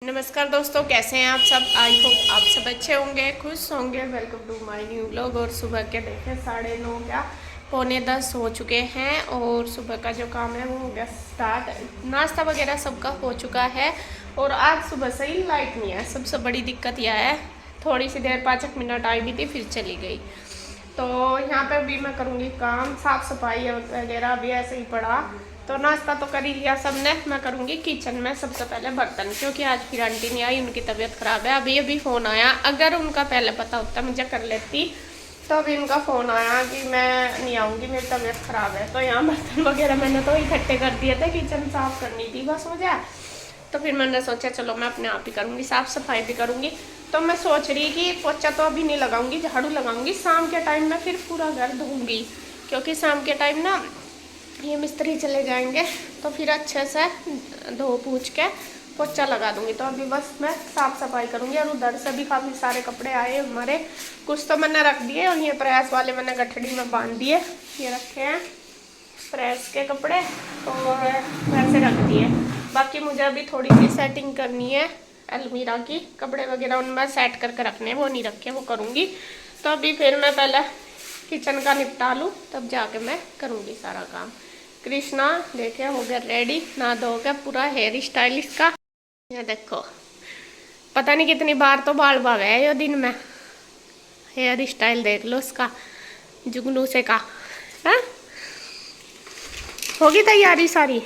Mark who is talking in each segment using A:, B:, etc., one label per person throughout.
A: नमस्कार दोस्तों, कैसे हैं आप सब। आई होप आप सब अच्छे होंगे, खुश होंगे। Welcome to my new vlog. और सुबह के देखें 9:30 क्या 9:45 हो चुके हैं और सुबह का जो काम है वो हो गया स्टार्ट। नाश्ता वगैरह सबका हो चुका है और आज सुबह से ही लाइट नहीं है। सबसे बड़ी दिक्कत यह है, थोड़ी सी देर 5 मिनट आई भी थी फिर चली गई। तो यहाँ पे भी मैं करूँगी काम, साफ़ सफाई वगैरह भी ऐसे ही पड़ा। तो नाश्ता तो कर ही लिया सबने। मैं करूँगी किचन में सबसे पहले बर्तन, क्योंकि आज फिर आंटी नहीं आई, उनकी तबीयत ख़राब है। अभी अभी फ़ोन आया, अगर उनका पहले पता होता मुझे कर लेती। तो अभी उनका फ़ोन आया कि मैं नहीं आऊँगी, मेरी तबीयत ख़राब है। तो यहाँ बर्तन वगैरह मैंने तो इकट्ठे कर दिए थे, किचन साफ़ करनी थी बस मुझे। तो फिर मैंने सोचा चलो मैं अपने आप ही करूँगी, साफ़ सफाई भी करूँगी। तो मैं सोच रही कि पोछा तो अभी नहीं लगाऊंगी, झाड़ू लगाऊंगी। शाम के टाइम में फिर पूरा घर धोऊंगी, क्योंकि शाम के टाइम ना ये मिस्त्री चले जाएंगे तो फिर अच्छे से धो पूछ के पोछा लगा दूंगी। तो अभी बस मैं साफ़ सफाई करूँगी। और उधर से भी काफ़ी सारे कपड़े आए हमारे, कुछ तो मैंने रख दिए और ये प्रेस वाले मैंने गठड़ी में बांध दिए। ये रखे हैं प्रेस के कपड़े और वैसे रख दिए। बाकी मुझे अभी थोड़ी सी सेटिंग करनी है अलमीरा की, कपड़े वगैरह उनमें सेट करके रखने, वो नहीं रखे, वो करूँगी। तो अभी फिर मैं पहले किचन का निपटा लूँ, तब जाके मैं करूँगी सारा काम। कृष्णा देखे हो गया रेडी, ना धो के पूरा हेयर स्टाइल इसका। ये देखो, पता नहीं कितनी बार तो बाल बावे है ये दिन में। हेयर स्टाइल देख लो इसका, जुगनू से का है। होगी तैयारी सारी।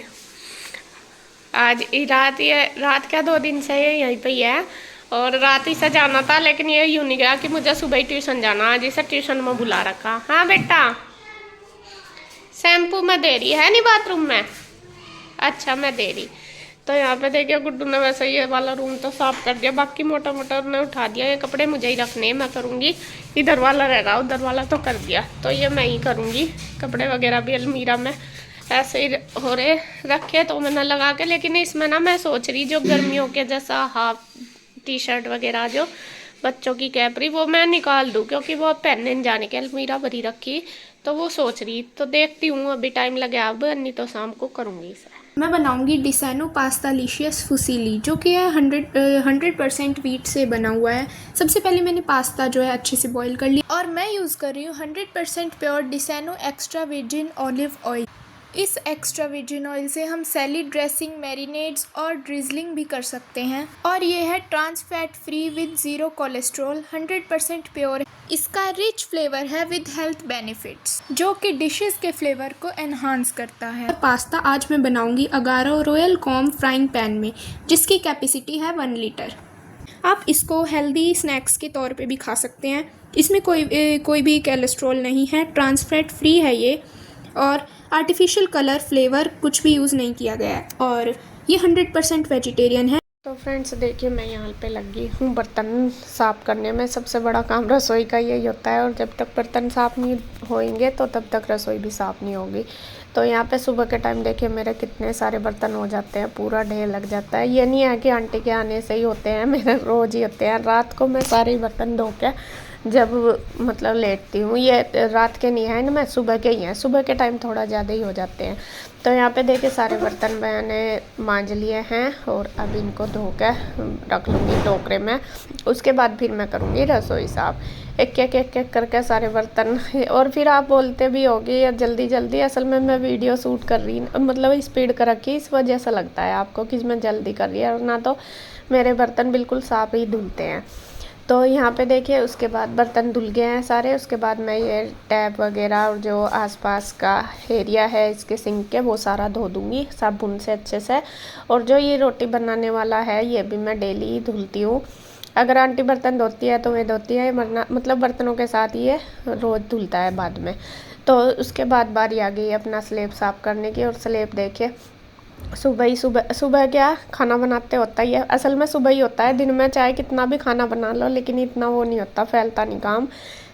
A: आज रात, ये रात क्या 2 दिन से ये यहीं पे ही है और रात ही से जाना था, लेकिन ये यूँ नहीं गया कि मुझे सुबह ही ट्यूशन जाना। आज इसे ट्यूशन में बुला रखा। हाँ बेटा, शैम्पू मैं दे रही है नहीं बाथरूम में। अच्छा मैं दे रही। तो यहाँ पे देखिए गुड्डू ने वैसे ये वाला रूम तो साफ कर दिया, बाकी मोटा मोटा ने उठा दिया। ये कपड़े मुझे ही रखने, मैं करूँगी। इधर वाला रहेगा, उधर वाला तो कर दिया, तो ये मैं ही करूँगी। कपड़े वगैरह भी अलमीरा में ऐसे ही हो रहे रखे तो मैंने लगा के। लेकिन इसमें ना मैं सोच रही जो गर्मियों के जैसा हाफ टी शर्ट वगैरह जो बच्चों की कैपरी, वो मैं निकाल दूँ, क्योंकि वो पहनने नहीं जाने के अलमीरा भरी रखी। तो वो सोच रही, तो देखती हूँ अभी टाइम लगे अब, नहीं तो शाम को करूँगी इसे।
B: मैं बनाऊंगी डिसैनो पास्ता लिशियस फुसीली, जो कि है 100% वीट से बना हुआ है। सबसे पहले मैंने पास्ता जो है अच्छे से बॉईल कर लिया और मैं यूज़ कर रही हूँ 100% pure Disano extra virgin olive oil. इस एक्स्ट्रा वर्जिन ऑयल से हम सैलिड ड्रेसिंग, मैरिनेड्स और ड्रिजलिंग भी कर सकते हैं। और ये है trans fat free with zero cholesterol, 100% pure. इसका रिच फ्लेवर है विद हेल्थ बेनिफिट्स, जो कि डिशेस के फ्लेवर को एनहांस करता है। पास्ता आज मैं बनाऊंगी Agaro royal com frying pan में, जिसकी कैपेसिटी है 1 लीटर। आप इसको हेल्दी स्नैक्स के तौर पे भी खा सकते हैं। इसमें कोई भी कोलेस्ट्रॉल नहीं है, ट्रांस फैट फ्री है ये, और आर्टिफिशियल कलर फ्लेवर कुछ भी यूज़ नहीं किया गया है, और ये 100% वेजिटेरियन है।
A: तो फ्रेंड्स देखिए, मैं यहाँ पे लगी हूँ बर्तन साफ़ करने में। सबसे बड़ा काम रसोई का यही होता है, और जब तक बर्तन साफ़ नहीं होंगे तो तब तक रसोई भी साफ़ नहीं होगी। तो यहाँ पे सुबह के टाइम देखिए मेरे कितने सारे बर्तन हो जाते हैं, पूरा ढेर लग जाता है। ये नहीं है कि आंटी के आने से ही होते हैं, मेरे रोज़ ही होते हैं। रात को मैं सारे बर्तन धो के जब मतलब लेटती हूँ, ये रात के नहीं है ना, मैं सुबह के ही हैं। सुबह के टाइम थोड़ा ज़्यादा ही हो जाते हैं। तो यहाँ पे देखिए सारे बर्तन मैंने मांज लिए हैं और अब इनको धो के रख लूँगी टोकरे में। उसके बाद फिर मैं करूँगी रसोई साफ़, एक एक करके सारे बर्तन। और फिर आप बोलते भी होगी या जल्दी जल्दी, असल में मैं वीडियो शूट कर रही, मतलब स्पीड कर रखी, इस वजह से लगता है आपको कि मैं जल्दी कर रही है, और ना तो मेरे बर्तन बिल्कुल साफ़ ही धुलते हैं। तो यहाँ पे देखिए उसके बाद बर्तन धुल गए हैं सारे। उसके बाद मैं ये टैप वगैरह और जो आसपास का एरिया है इसके सिंक के, वो सारा धो दूँगी साबुन से अच्छे से। और जो ये रोटी बनाने वाला है ये भी मैं डेली ही धुलती हूँ। अगर आंटी बर्तन धोती है तो वे धोती है, वरना मतलब बर्तनों के साथ ये रोज़ धुलता है बाद में। तो उसके बाद बारी आ गई अपना स्लेब साफ़ करने की। और स्लेब देखिए सुबह क्या खाना बनाते होता ही है, असल में सुबह ही होता है। दिन में चाहे कितना भी खाना बना लो, लेकिन इतना वो नहीं होता, फैलता नहीं काम।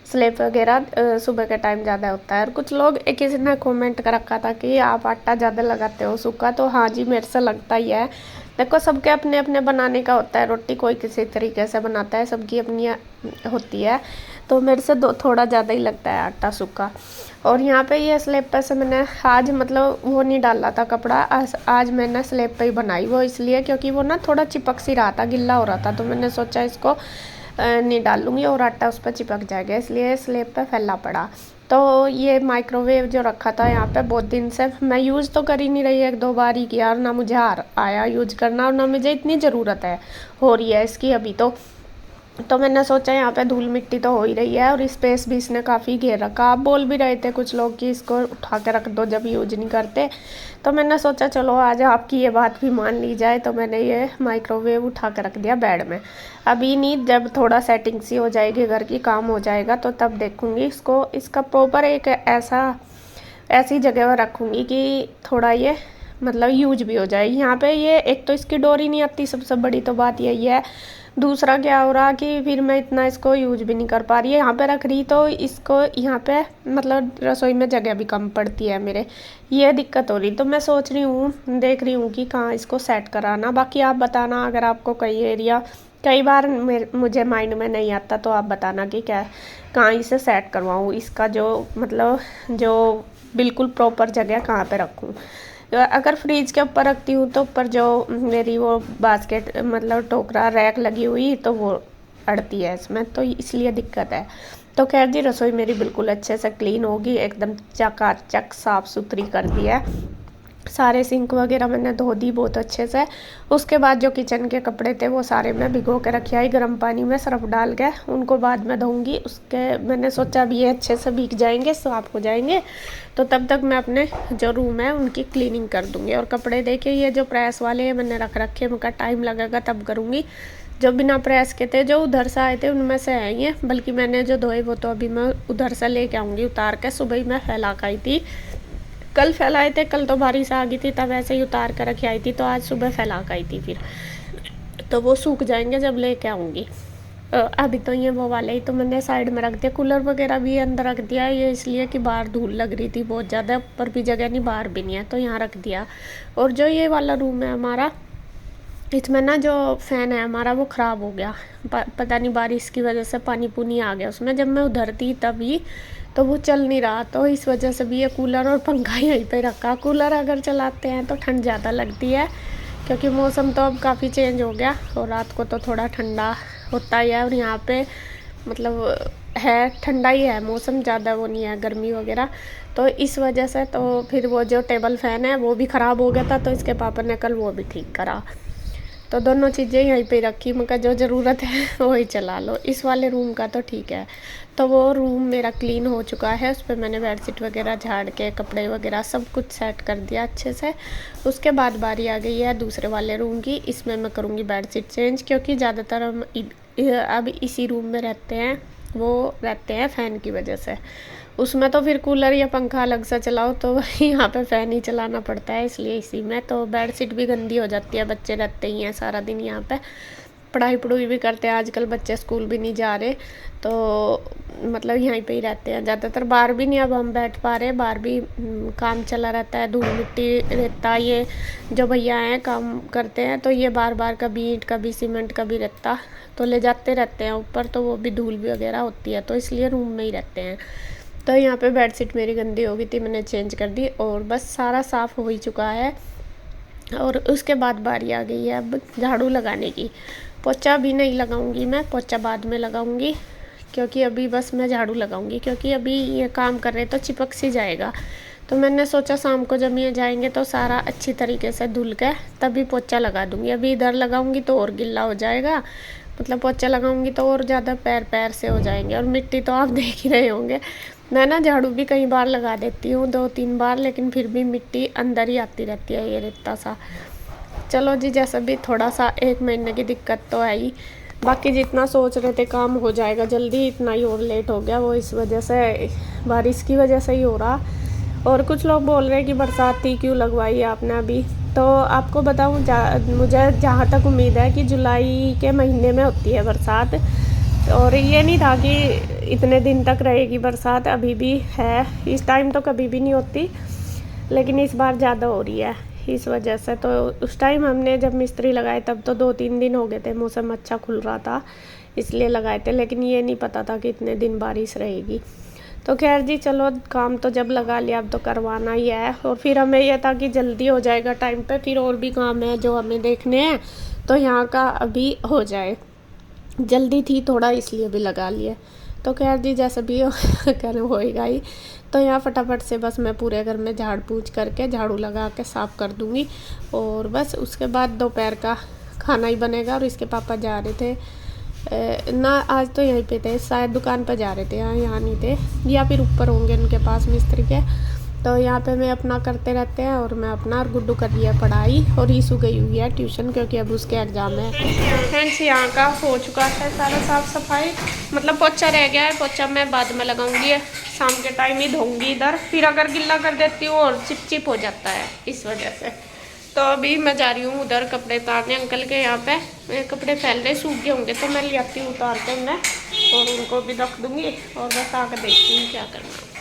A: स्लेब वगैरह सुबह के टाइम ज़्यादा होता है। और कुछ लोग, किसी ने कमेंट कर रखा था कि आप आटा ज़्यादा लगाते हो सूखा, तो हाँ जी मेरे से लगता ही है। देखो सबके अपने अपने बनाने का होता है, रोटी कोई किसी तरीके से बनाता है, सबकी अपनी होती है। तो मेरे से थोड़ा ज़्यादा ही लगता है आटा सूखा। और यहाँ पे ये स्लेब पे से मैंने आज मतलब वो नहीं डाला था कपड़ा, आज मैंने स्लेब पे ही बनाई। वो इसलिए क्योंकि वो ना थोड़ा चिपक सी रहा था, गिल्ला हो रहा था, तो मैंने सोचा इसको नहीं डालूँगी और आटा उस पर चिपक जाएगा, इसलिए स्लेब पे फैला पड़ा। तो ये माइक्रोवेव जो रखा था यहाँ पे बहुत दिन से मैं यूज़ तो कर ही नहीं रही, 1-2 बार ही किया, और ना मुझे आया यूज़ करना, और ना मुझे इतनी ज़रूरत है हो रही है इसकी अभी। तो मैंने सोचा यहाँ पे धूल मिट्टी तो हो ही रही है और स्पेस भी इसने काफ़ी घेर रखा। आप बोल भी रहे थे कुछ लोग कि इसको उठा के रख दो जब यूज नहीं करते, तो मैंने सोचा चलो आज आपकी ये बात भी मान ली जाए। तो मैंने ये माइक्रोवेव उठा के रख दिया बेड में। अभी नहीं, जब थोड़ा सेटिंग सी हो जाएगी, घर की काम हो जाएगा, तो तब देखूँगी इसको। इसका प्रॉपर एक ऐसी जगह पर रखूँगी कि थोड़ा ये मतलब यूज भी हो जाए। यहाँ पे ये एक तो इसकी डोर ही नहीं आती, सबसे बड़ी तो बात यही है। दूसरा क्या हो रहा कि फिर मैं इतना इसको यूज भी नहीं कर पा रही है, यहाँ पे रख रही तो इसको यहाँ पे मतलब रसोई में जगह भी कम पड़ती है मेरे, ये दिक्कत हो रही। तो मैं सोच रही हूँ, देख रही हूँ कि कहाँ इसको सेट कराना। बाकी आप बताना अगर आपको कई बार मुझे माइंड में नहीं आता, तो आप बताना कि क्या कहाँ इसे सेट करवाऊँ, इसका जो मतलब जो बिल्कुल प्रॉपर जगह कहाँ पे रखूँ। अगर फ्रिज के ऊपर रखती हूँ तो ऊपर जो मेरी वो बास्केट मतलब टोकरा रैक लगी हुई, तो वो अड़ती है इसमें, तो इसलिए दिक्कत है। तो खैर जी, रसोई मेरी बिल्कुल अच्छे से क्लीन होगी, एकदम चकाचक साफ़ सुथरी कर दी है। सारे सिंक वगैरह मैंने धो दी बहुत अच्छे से। उसके बाद जो किचन के कपड़े थे वो सारे मैं भिगो के रखे आई गर्म पानी में सर्फ डाल के, उनको बाद में धोऊंगी। उसके मैंने सोचा अभी ये अच्छे से भीग जाएंगे, साफ हो जाएंगे, तो तब तक मैं अपने जो रूम है उनकी क्लीनिंग कर दूँगी। और कपड़े देखिए ये जो प्रेस वाले हैं मैंने रख रखे, उनका टाइम लगेगा तब करूँगी। जो बिना प्रेस के थे, जो उधर से आए थे उनमें से है ये, बल्कि मैंने जो धोए वो तो अभी मैं उधर से लेके आऊँगी उतार के। सुबह ही मैं फैला के आई थी, कल फैलाए थे, कल तो बारिश आ गई थी तब ऐसे ही उतार कर रखी आई थी, तो आज सुबह फैला कर आई थी फिर, तो वो सूख जाएंगे जब लेके आऊँगी। अभी तो ये वो वाले ही तो मैंने साइड में रख दिया। कूलर वगैरह भी अंदर रख दिया है, ये इसलिए कि बाहर धूल लग रही थी बहुत ज़्यादा, ऊपर भी जगह नहीं बाहर भी नहीं है, तो यहाँ रख दिया। और जो ये वाला रूम है हमारा, इसमें ना जो फ़ैन है हमारा वो ख़राब हो गया, पता नहीं बारिश की वजह से पानी पुनी आ गया उसमें, जब मैं उधर थी तभी, तो वो चल नहीं रहा, तो इस वजह से भी ये कूलर और पंखा यहीं पे रखा। कूलर अगर चलाते हैं तो ठंड ज़्यादा लगती है, क्योंकि मौसम तो अब काफ़ी चेंज हो गया और रात को तो थोड़ा ठंडा होता ही है। और यहाँ पे मतलब है ठंडा ही है मौसम, ज़्यादा वो नहीं है गर्मी वगैरह, तो इस वजह से। तो फिर वो जो टेबल फ़ैन है वो भी ख़राब हो गया था, तो इसके पापा ने कल वो भी ठीक करा। तो दोनों चीज़ें यहीं पे रखी, मगर जो ज़रूरत है वही चला लो। इस वाले रूम का तो ठीक है। तो वो रूम मेरा क्लीन हो चुका है, उस पर मैंने बेडशीट वगैरह झाड़ के कपड़े वगैरह सब कुछ सेट कर दिया अच्छे से। उसके बाद बारी आ गई है दूसरे वाले रूम की, इसमें मैं करूँगी बेडशीट चेंज, क्योंकि ज़्यादातर हम अब इसी रूम में रहते हैं, वो रहते हैं फ़ैन की वजह से। उसमें तो फिर कूलर या पंखा अलग से चलाओ, तो यहाँ पे फ़ैन ही चलाना पड़ता है, इसलिए इसी में। तो बेडशीट भी गंदी हो जाती है, बच्चे रहते ही हैं सारा दिन यहाँ पे, पढ़ाई पढ़ूई भी करते हैं, आजकल बच्चे स्कूल भी नहीं जा रहे, तो मतलब यहीं पे ही रहते हैं ज़्यादातर, बाहर भी नहीं अब हम बैठ पा रहे, बाहर भी काम चला रहता है, धूल मिट्टी रेता, ये जो भैया हैं काम करते हैं, तो ये बार बार कभी ईंट कभी सीमेंट कभी रेता तो ले जाते रहते हैं ऊपर, तो वो भी धूल भी वगैरह होती है, तो इसलिए रूम में ही रहते हैं। तो यहाँ पे बेडशीट मेरी गंदी हो गई थी, मैंने चेंज कर दी और बस सारा साफ़ हो ही चुका है। और उसके बाद बारी आ गई है अब झाड़ू लगाने की। पोछा भी नहीं लगाऊंगी मैं, पोछा बाद में लगाऊंगी, क्योंकि अभी बस मैं झाड़ू लगाऊंगी, क्योंकि अभी ये काम कर रहे तो चिपक सी जाएगा। तो मैंने सोचा शाम को जब ये जाएंगे तो सारा अच्छी तरीके से धुल के तभी पोछा लगा दूंगी। अभी इधर लगाऊंगी तो और गिल्ला हो जाएगा, मतलब पोछा लगाऊंगी तो और ज़्यादा पैर से हो जाएंगे। और मिट्टी तो आप देख ही रहे होंगे, मैं ना झाड़ू भी कई बार लगा देती हूँ, 2-3 बार, लेकिन फिर भी मिट्टी अंदर ही आती रहती है, ये रेता सा। चलो जी, जैसा भी थोड़ा सा 1 महीने की दिक्कत तो है ही, बाकी जितना सोच रहे थे काम हो जाएगा जल्दी, इतना ही और लेट हो गया, वो इस वजह से बारिश की वजह से ही हो रहा। और कुछ लोग बोल रहे हैं कि बरसात थी क्यों लगवाई आपने अभी, तो आपको बताऊँ मुझे जहाँ तक उम्मीद है कि जुलाई के महीने में होती है बरसात, और ये नहीं था कि इतने दिन तक रहेगी बरसात, अभी भी है, इस टाइम तो कभी भी नहीं होती, लेकिन इस बार ज़्यादा हो रही है। इस वजह से। तो उस टाइम हमने जब मिस्त्री लगाए तब तो 2-3 दिन हो गए थे, मौसम अच्छा खुल रहा था इसलिए लगाए थे, लेकिन ये नहीं पता था कि इतने दिन बारिश रहेगी। तो खैर जी चलो, काम तो जब लगा लिया अब तो करवाना ही है। और फिर हमें यह था कि जल्दी हो जाएगा टाइम पे, फिर और भी काम है जो हमें देखने हैं, तो यहाँ का अभी हो जाए, जल्दी थी थोड़ा इसलिए भी लगा लिए। तो खैर जी जैसे भी कर होएगा ही। तो यहाँ फटाफट से बस मैं पूरे घर में झाड़ पूछ करके झाड़ू लगा के साफ़ कर दूँगी, और बस उसके बाद दोपहर का खाना ही बनेगा। और इसके पापा जा रहे थे ना, आज तो यहीं पे थे, शायद दुकान पर जा रहे थे, यहाँ नहीं थे, या फिर ऊपर होंगे उनके पास मिस्त्री के। तो यहाँ पे मैं अपना करते रहते हैं, और मैं अपना और गुड्डू कर लिया पढ़ाई, और ईशू गई हुई है ट्यूशन क्योंकि अब उसके एग्ज़ाम है। फ्रेंड्स यहाँ का हो चुका है सारा साफ़ सफाई, मतलब पोछा रह गया है, पोछा मैं बाद में लगाऊंगी, शाम के टाइम ही धोऊंगी इधर, फिर अगर गिल्ला कर देती हूँ और चिपचिप हो जाता है इस वजह से। तो अभी मैं जा रही हूँ उधर कपड़े उतारने, अंकल के यहाँ पे मेरे कपड़े फैल रहे, सूख गए होंगे तो मैं ले आती हूँ उतार के मैं, और उनको भी रख दूँगी, और बस आकर देखती हूँ क्या करना।